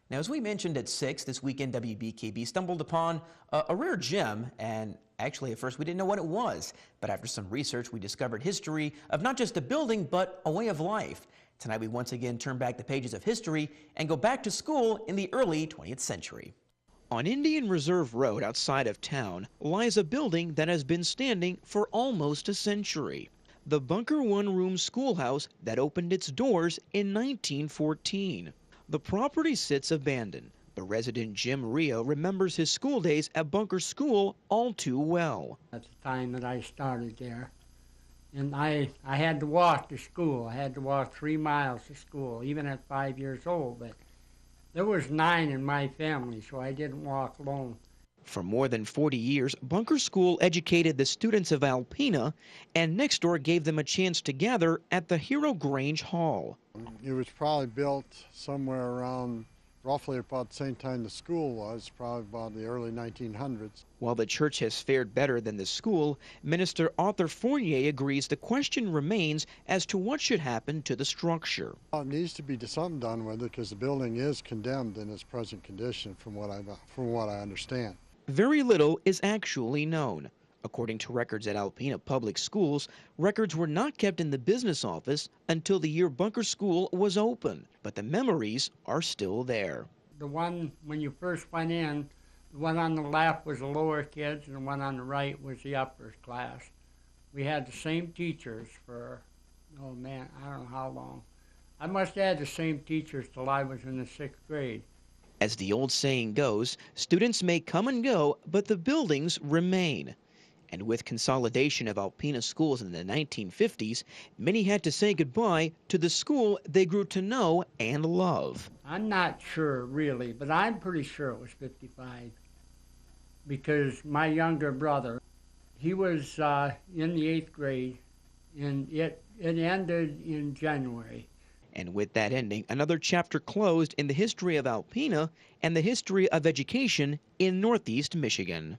Now, as we mentioned at 6 this weekend, WBKB stumbled upon a rare gem, and actually at first we didn't know what it was. But after some research, we discovered history of not just a building, but a way of life. Tonight, we once again turn back the pages of history and go back to school in the early 20th century. On Indian Reserve Road outside of town lies a building that has been standing for almost a century. The Bunker one-room schoolhouse that opened its doors in 1914. The property sits abandoned, but resident Jim Rio remembers his school days at Bunker School all too well. At the time that I started there, and I had to walk to school. I had to walk 3 miles to school, even at 5 years old, but there was 9 in my family, so I didn't walk alone. For more than 40 years, Bunker School educated the students of Alpena, and next door gave them a chance to gather at the Hero Grange Hall. It was probably built somewhere around roughly about the same time the school was, probably about the early 1900s. While the church has fared better than the school, Minister Arthur Fournier agrees the question remains as to what should happen to the structure. It needs to be something done with it because the building is condemned in its present condition from what I understand. Very little is actually known. According to records at Alpena Public Schools, records were not kept in the business office until the year Bunker School was open, but the memories are still there. The one, when you first went in, the one on the left was the lower kids, and the one on the right was the upper class. We had the same teachers for, oh man, I don't know how long. I must have had the same teachers till I was in the 6th grade. As the old saying goes, students may come and go, but the buildings remain. And with consolidation of Alpena schools in the 1950s, many had to say goodbye to the school they grew to know and love. I'm not sure, really, but I'm pretty sure it was 55. Because my younger brother, he was in the 8th grade, and it ended in January. And with that ending, another chapter closed in the history of Alpena and the history of education in Northeast Michigan.